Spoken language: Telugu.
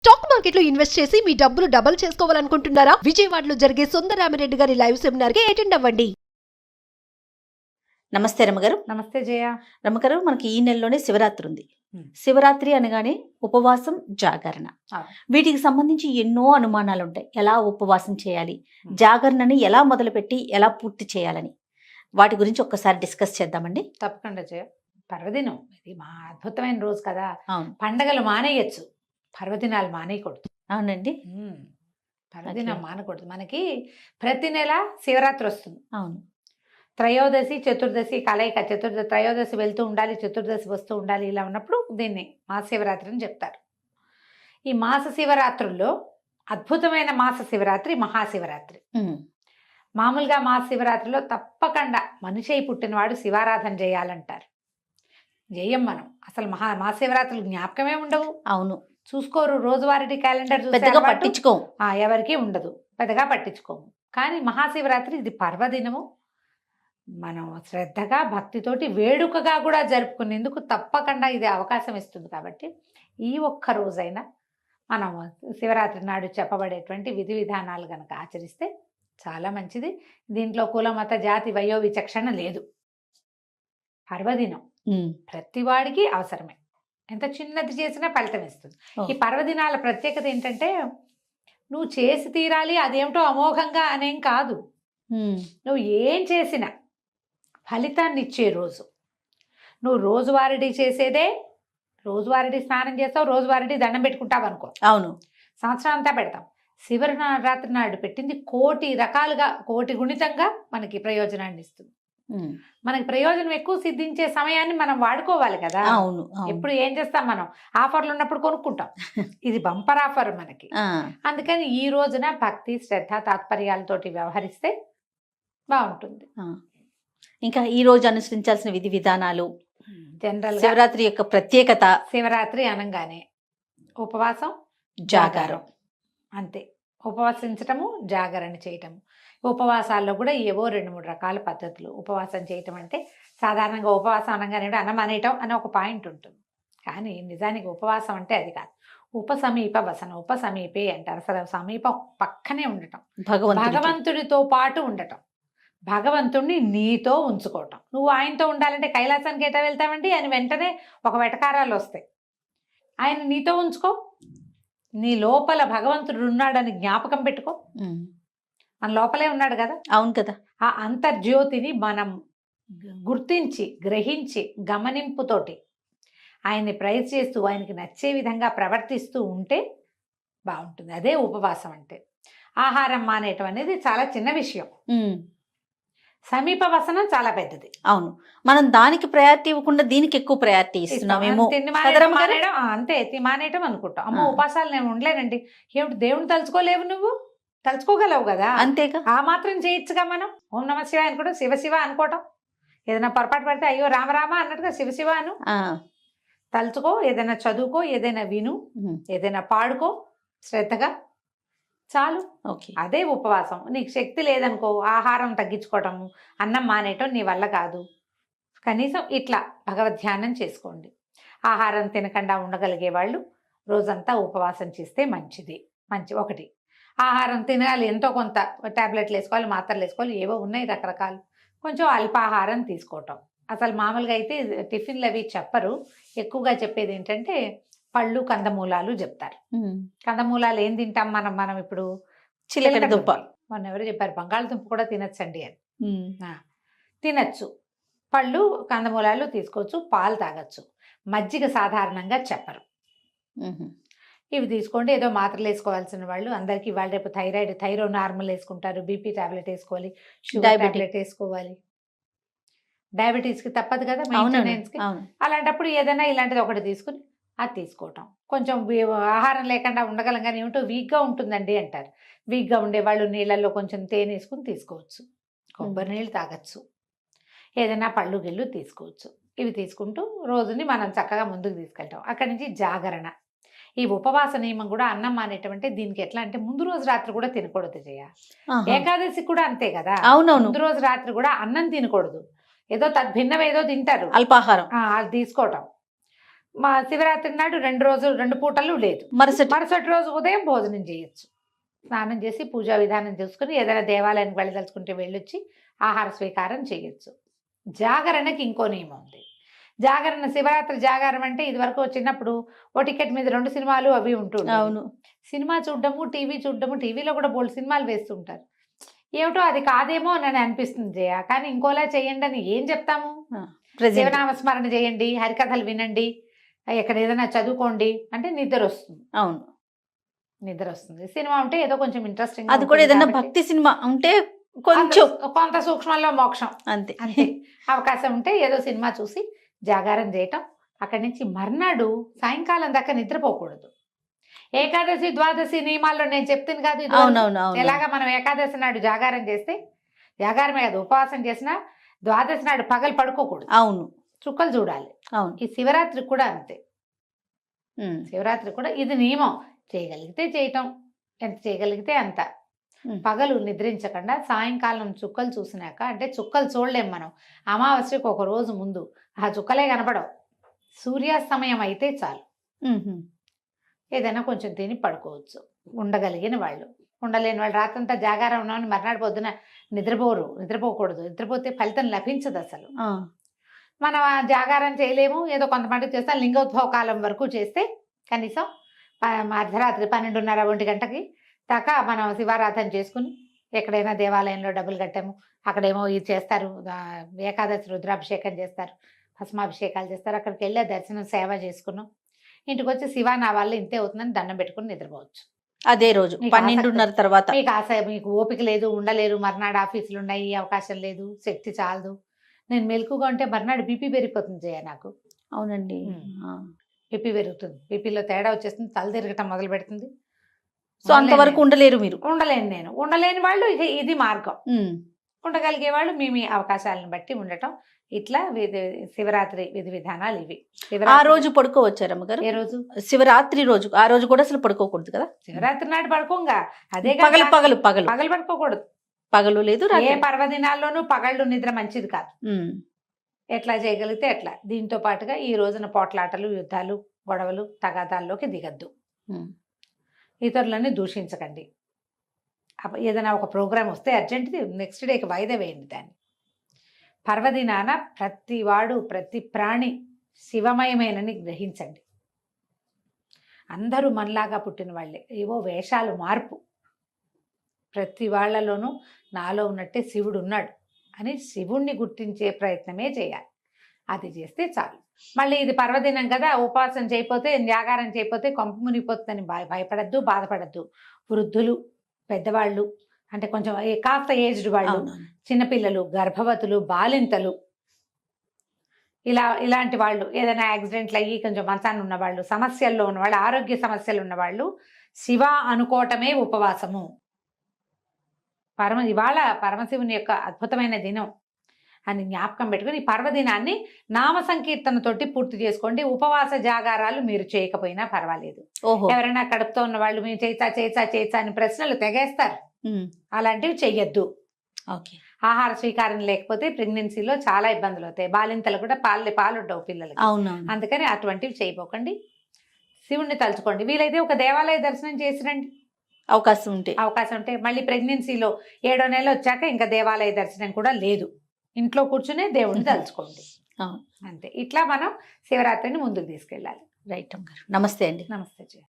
స్టాక్ మార్కెట్లో ఇన్వెస్ట్ చేసి మీ డబ్బులు డబుల్ చేసుకోవాలనుకుంటున్నారా? విజయవాడలో జరిగే సుందరరామిరెడ్డి గారి లైవ్ సెమినార్ కి అటెండ్ అవ్వండి. నమస్తే రమ్మగారు. నమస్తే జయ. రమ్మగారు, మనకి ఈ నెలలోనే శివరాత్రి ఉంది. శివరాత్రి అనగానే ఉపవాసం, జాగరణ, వీటికి సంబంధించి ఎన్నో అనుమానాలు ఉంటాయి. ఎలా ఉపవాసం చేయాలి, జాగరణని ఎలా మొదలుపెట్టి ఎలా పూర్తి చేయాలని వాటి గురించి ఒక్కసారి డిస్కస్ చేద్దామండి. తప్పకుండా జయ. పర్వదినం ఇది మా అద్భుతమైన రోజు కదా. అవును, పండగలు మానేయచ్చు, పర్వదినాలు మానేయకూడదు. అవునండి. పర్వదినం మానకూడదు. మనకి ప్రతి నెల శివరాత్రి వస్తుంది. అవును, త్రయోదశి చతుర్దశి కలయిక. త్రయోదశి వెళ్తూ ఉండాలి, చతుర్దశి వస్తూ ఉండాలి. ఇలా ఉన్నప్పుడు దీన్ని మహాశివరాత్రి అని చెప్తారు. ఈ మాస శివరాత్రుల్లో అద్భుతమైన మాస శివరాత్రి మహాశివరాత్రి. మామూలుగా మహాశివరాత్రిలో తప్పకుండా మనిషి అయి పుట్టినవాడు శివారాధన చేయాలంటారు. చేయం మనం. అసలు మహాశివరాత్రులు జ్ఞాపకమే ఉండవు. అవును, చూసుకోరు. రోజువారీ క్యాలెండర్ పెద్దగా పట్టించుకోము. ఎవరికి ఉండదు, పెద్దగా పట్టించుకోము. కానీ మహాశివరాత్రి ఇది పర్వదినము. మనం శ్రద్ధగా భక్తితోటి వేడుకగా కూడా జరుపుకునేందుకు తప్పకుండా ఇది అవకాశం ఇస్తుంది. కాబట్టి ఈ ఒక్క రోజైనా మనం శివరాత్రి నాడు చెప్పబడేటువంటి విధి విధానాలు కనుక ఆచరిస్తే చాలా మంచిది. దీంట్లో కుల మత జాతి వయో విచక్షణ లేదు. పర్వదినం ప్రతివాడికి అవసరమే. ఎంత చిన్నది చేసినా ఫలితం ఇస్తుంది. ఈ పర్వదినాల ప్రత్యేకత ఏంటంటే నువ్వు చేసి తీరాలి అదేమిటో అమోఘంగా అనేం కాదు. నువ్వు ఏం చేసినా ఫలితాన్ని ఇచ్చే రోజు. నువ్వు రోజువారీ చేసేదే, రోజువారీ స్నానం చేస్తావు, రోజువారీ దండం పెట్టుకుంటావు అనుకో. అవును, సంవత్సరం అంతా పెడతాం. శివరాత్రి నాడు పెట్టింది కోటి రకాలుగా, కోటి గుణితంగా మనకి ప్రయోజనాన్ని ఇస్తుంది. మనకి ప్రయోజనం ఎక్కువ సిద్ధించే సమయాన్ని మనం వాడుకోవాలి కదా. అవును, ఎప్పుడు ఏం చేస్తాం మనం? ఆఫర్లు ఉన్నప్పుడు కొనుక్కుంటాం. ఇది బంపర్ ఆఫర్ మనకి. అందుకని ఈ రోజున భక్తి, శ్రద్ధ, తాత్పర్యాలతోటి వ్యవహరిస్తే బాగుంటుంది. ఇంకా ఈ రోజు అనుసరించాల్సిన విధి విధానాలు, జనరల్ శివరాత్రి యొక్క ప్రత్యేకత. శివరాత్రి అనగానే ఉపవాసం, జాగారం, అంతే. ఉపవాసించటము, జాగరణ చేయటము. ఉపవాసాల్లో కూడా ఏవో 2-3 రకాల పద్ధతులు. ఉపవాసం చేయటం అంటే సాధారణంగా ఉపవాసం అనగానే అన్నం అనేయటం అనే ఒక పాయింట్ ఉంటుంది. కానీ నిజానికి ఉపవాసం అంటే అది కాదు. ఉపసమీప వసన, ఉపసమీపే అంటారు. అసలు సమీపం పక్కనే ఉండటం, భగవంతుడితో పాటు ఉండటం, భగవంతుడిని నీతో ఉంచుకోవటం. నువ్వు ఆయనతో ఉండాలంటే కైలాసానికి ఎటా వెళ్తావండి అని వెంటనే ఒక వెటకారాలు వస్తాయి. ఆయన నీతో ఉంచుకో. నీ లోపల భగవంతుడు ఉన్నాడని జ్ఞాపకం పెట్టుకో. మన లోపలే ఉన్నాడు కదా. అవును కదా. ఆ అంతర్జ్యోతిని మనం గుర్తించి, గ్రహించి, గమనింపుతోటి ఆయన్ని ప్రైజ్ చేస్తూ, ఆయనకి నచ్చే విధంగా ప్రవర్తిస్తూ ఉంటే బాగుంటుంది. అదే ఉపవాసం అంటే. ఆహారం మానేయటం అనేది చాలా చిన్న విషయం. సమీప వసనం చాలా పెద్దది. అవును, మనం దానికి ప్రయారిటీ ఇవ్వకుండా దీనికి ఎక్కువ ప్రయారిటీ ఇస్తున్నామేమో. అంతే, మానేయటం అనుకుంటాం. అమ్మో ఉపవాసాలు నేను ఉండలేనండి. ఏమిటి దేవుని తలుచుకోలేవు? నువ్వు తలుచుకోగలవు కదా, అంతేగా. ఆ మాత్రం చేయొచ్చుగా. మనం ఓం నమ శివ అనుకోవడం, శివ శివ అనుకోవటం. ఏదైనా పొరపాటు పడితే అయ్యో రామరామ అన్నట్టుగా శివ శివ అను. తలుచుకో, ఏదైనా చదువుకో, ఏదైనా విను, ఏదైనా పాడుకో శ్రద్ధగా, చాలు. ఓకే, అదే ఉపవాసం. నీకు శక్తి లేదనుకో, ఆహారం తగ్గించుకోవటం, అన్నం మానేయటం నీ వల్ల కాదు. కనీసం ఇట్లా భగవద్ధ్యానం చేసుకోండి. ఆహారం తినకుండా ఉండగలిగే వాళ్ళు రోజంతా ఉపవాసం చేస్తే మంచిది. ఒకటి ఆహారం తినాలి, ఎంతో కొంత టాబ్లెట్లు వేసుకోవాలి, మాత్రలు వేసుకోవాలి, ఏవో ఉన్నాయి రకరకాలు. కొంచెం అల్పాహారం తీసుకోవటం. అసలు మామూలుగా అయితే టిఫిన్లు అవి చెప్పరు. ఎక్కువగా చెప్పేది ఏంటంటే పళ్ళు, కందమూలాలు చెప్తారు. కందమూలాలు ఏం తింటాం మనం ఇప్పుడు? చిలకడ దుంప. మొన్న ఎవరు చెప్పారు బంగాళదుంప కూడా తినచ్చండి అని. తినచ్చు. పళ్ళు, కందమూలాలు తీసుకోవచ్చు, పాలు తాగొచ్చు. మజ్జిగ సాధారణంగా చెప్పరు. ఇవి తీసుకోండి. ఏదో మాత్రలు వేసుకోవాల్సిన వాళ్ళు అందరికీ ఇవాళ రేపు థైరో నార్మల్ వేసుకుంటారు, బీపీ టాబ్లెట్ వేసుకోవాలి, షుగర్ టాబ్లెట్ వేసుకోవాలి. డయాబెటీస్కి తప్పదు కదా మెయింటెనెన్స్కి. అలాంటప్పుడు ఏదైనా ఇలాంటిది ఒకటి తీసుకుని అది తీసుకోవటం. కొంచెం ఆహారం లేకుండా ఉండగలం కానీ ఏమిటో వీక్గా ఉంటుందండి అంటారు. వీక్గా ఉండేవాళ్ళు నీళ్ళల్లో కొంచెం తేనె వేసుకుని తీసుకోవచ్చు, కొబ్బరి నీళ్ళు తాగొచ్చు, ఏదైనా పళ్ళు గిళ్ళు తీసుకోవచ్చు. ఇవి తీసుకుంటూ రోజుని మనం చక్కగా ముందుకు తీసుకెళ్తాం. అక్కడి నుంచి జాగరణ. ఈ ఉపవాస నియమం కూడా అన్నం మానేటంటే దీనికి ఎట్లా అంటే ముందు రోజు రాత్రి కూడా తినకూడదు జయ. ఏకాదశి కూడా అంతే కదా. అవునవును, ముందు రోజు రాత్రి కూడా అన్నం తినకూడదు. ఏదో తద్భిన్నం ఏదో తింటారు, అల్పాహారం. అది తీసుకోవటం. మా శివరాత్రి నాడు 2 పూటలు లేదు. మరుసటి రోజు ఉదయం భోజనం చేయొచ్చు. స్నానం చేసి పూజా విధానం చేసుకుని ఏదైనా దేవాలయానికి వెళ్ళదలుచుకుంటే వెళ్ళొచ్చి ఆహార స్వీకారం చేయొచ్చు. జాగరణకి ఇంకో నియమం ఉంది. జాగరణ, శివరాత్రి జాగారం అంటే ఇది వరకు చిన్నప్పుడు ఓ టికెట్ మీద 2 సినిమాలు అవి ఉంటుంటాయి. అవును. సినిమా చూడడము, టీవీ చూడడము, టీవీలో కూడా బోల్డ్ సినిమాలు వేస్తుంటారు. ఏమిటో అది కాదేమో అని అనిపిస్తుంది జయ. కానీ ఇంకోలా చేయండి అని ఏం చెప్తాము? శివనామస్మరణ చేయండి, హరికథలు వినండి, ఎక్కడ ఏదైనా చదువుకోండి అంటే నిద్ర వస్తుంది. అవును, నిద్ర వస్తుంది. సినిమా ఉంటే ఏదో కొంచెం ఇంట్రెస్టింగ్, అది కూడా ఏదైనా భక్తి సినిమా ఉంటే కొంచెం కొంత సూక్ష్మంలో మోక్షం అంతే. అంతే. అవకాశం ఉంటే ఏదో సినిమా చూసి జాగారం చేయటం. అక్కడి నుంచి మర్నాడు సాయంకాలం దాకా నిద్రపోకూడదు. ఏకాదశి ద్వాదశి నియమాల్లో నేను చెప్తాను కాదు, ఎలాగా మనం ఏకాదశి నాడు జాగారం చేస్తే, జాగారమే కాదు ఉపవాసం చేసినా ద్వాదశి నాడు పగలు పడుకోకూడదు. అవును, చుక్కలు చూడాలి. అవును. ఈ శివరాత్రి కూడా అంతే. శివరాత్రి కూడా ఇది నియమం. చేయగలిగితే చేయటం, ఎంత చేయగలిగితే అంత. పగలు నిద్రించకుండా సాయంకాలం చుక్కలు చూసినాక, అంటే చుక్కలు చూడలేం మనం, అమావాస్యకు ఒక రోజు ముందు ఆ చుక్కలే కనపడవు. సూర్యాస్తమయం అయితే చాలు. ఏదైనా కొంచెం తిని పడుకోవచ్చు ఉండగలిగిన వాళ్ళు. ఉండలేని వాళ్ళు రాత్రంతా జాగారం ఉన్నామని మర్నాడు పొద్దున నిద్రపోకూడదు. నిద్రపోతే ఫలితం లభించదు అసలు. మనం జాగారం చేయలేము, ఏదో కొంతమంది చేస్తే లింగోద్భవ కాలం వరకు చేస్తే కనీసం అర్ధరాత్రి 12:30, 1 గంటకి దాకా మనం శివారాధన చేసుకుని ఎక్కడైనా దేవాలయంలో డబ్బులు కట్టాము, అక్కడేమో ఇది చేస్తారు, ఏకాదశి రుద్రాభిషేకం చేస్తారు, భస్మాభిషేకాలు చేస్తారు, అక్కడికి వెళ్ళే దర్శనం సేవ చేసుకున్నాం, ఇంటికి వచ్చి శివా నా వల్ల ఇంతే అవుతుందని దండం పెట్టుకుని నిద్రపోవచ్చు. అదే రోజు 12:30 తర్వాత. మీకు ఓపిక లేదు, ఉండలేరు, మర్నాడు ఆఫీసులు ఉన్నాయి, అవకాశం లేదు, శక్తి చాలదు, నేను మెలకుగా ఉంటే మర్నాడు బీపీ పెరిగిపోతుంది జయ నాకు. అవునండి, బీపీ పెరుగుతుంది, బీపీలో తేడా వచ్చేస్తుంది, తల తిరగటం మొదలు పెడుతుంది. సో అంతవరకు ఉండలేరు మీరు. నేను ఉండలేని వాళ్ళు ఇది మార్గం. ఉండగలిగే వాళ్ళు మీ అవకాశాలను బట్టి ఉండటం. ఇట్లా శివరాత్రి విధి విధానాలు ఇవి. ఆ రోజు పడుకోవచ్చారు అమ్మగారు? ఏ రోజు? శివరాత్రి రోజు. ఆ రోజు కూడా అసలు పడుకోకూడదు కదా? శివరాత్రి నాడు పడుకోంగా, అదే పగలు పడుకోకూడదు. పగలు లేదు, ఏ పర్వదినాల్లోనూ పగళ్ళు నిద్ర మంచిది కాదు. ఎట్లా చేయగలిగితే ఎట్లా. దీంతో పాటుగా ఈ రోజున పోట్లాటలు, యుద్ధాలు, గొడవలు, తగాదాల్లోకి దిగద్దు. ఇతరులని దూషించకండి. ఏదైనా ఒక ప్రోగ్రాం వస్తే అర్జెంట్ నెక్స్ట్ డేకి వాయిదా వేయండి దాన్ని. పర్వదినాన ప్రతి వాడు, ప్రతి ప్రాణి శివమయమేనని గ్రహించండి. అందరూ మనలాగా పుట్టిన వాళ్ళే, ఏవో వేషాలు మార్పు. ప్రతి వాళ్ళలోనూ నాలో ఉన్నట్టే శివుడు ఉన్నాడు అని శివుణ్ణి గుర్తించే ప్రయత్నమే చేయాలి. అది చేస్తే చాలు. మళ్ళీ ఇది పర్వదినం కదా, ఉపవాసం చేయకపోతే, జాగారం చేయకపోతే కొంప మునిగిపోతుందని భయపడద్దు, బాధపడద్దు. వృద్ధులు, పెద్దవాళ్ళు, అంటే కొంచెం కాస్త ఏజ్డ్ వాళ్ళు, చిన్నపిల్లలు, గర్భవతులు, బాలింతలు, ఇలాంటి వాళ్ళు, ఏదైనా యాక్సిడెంట్లు అయ్యి కొంచెం మంచాన్ని ఉన్నవాళ్ళు, సమస్యల్లో ఉన్నవాళ్ళు, ఆరోగ్య సమస్యలు ఉన్నవాళ్ళు శివ అనుకోవటమే ఉపవాసము. ఇవాళ పరమశివుని యొక్క అద్భుతమైన దినం అని జ్ఞాపకం పెట్టుకుని ఈ పర్వదినాన్ని నామ సంకీర్తనతోటి పూర్తి చేసుకోండి. ఉపవాస జాగారాలు మీరు చేయకపోయినా పర్వాలేదు. ఎవరైనా కడుపుతో ఉన్న వాళ్ళు మేము చేసా అని ప్రశ్నలు తెగేస్తారు, అలాంటివి చెయ్యొద్దు. ఆహార స్వీకారం లేకపోతే ప్రెగ్నెన్సీలో చాలా ఇబ్బందులు అవుతాయి. బాలింతలు కూడా పాలుండవు పిల్లలకి. అందుకని అటువంటివి చేయబోకండి. శివుణ్ణి తలుచుకోండి. వీలైతే ఒక దేవాలయ దర్శనం చేసిరండి, అవకాశం ఉంటే. మళ్ళీ ప్రెగ్నెన్సీలో 7వ నెల వచ్చాక ఇంకా దేవాలయ దర్శనం కూడా లేదు, ఇంట్లో కూర్చునే దేవుణ్ణి తలుచుకోండి. అంతే. ఇట్లా మనం శివరాత్రిని ముందుకు తీసుకెళ్ళాలి. రైట్ అమ్మగారు. నమస్తే అండి. నమస్తే జయ.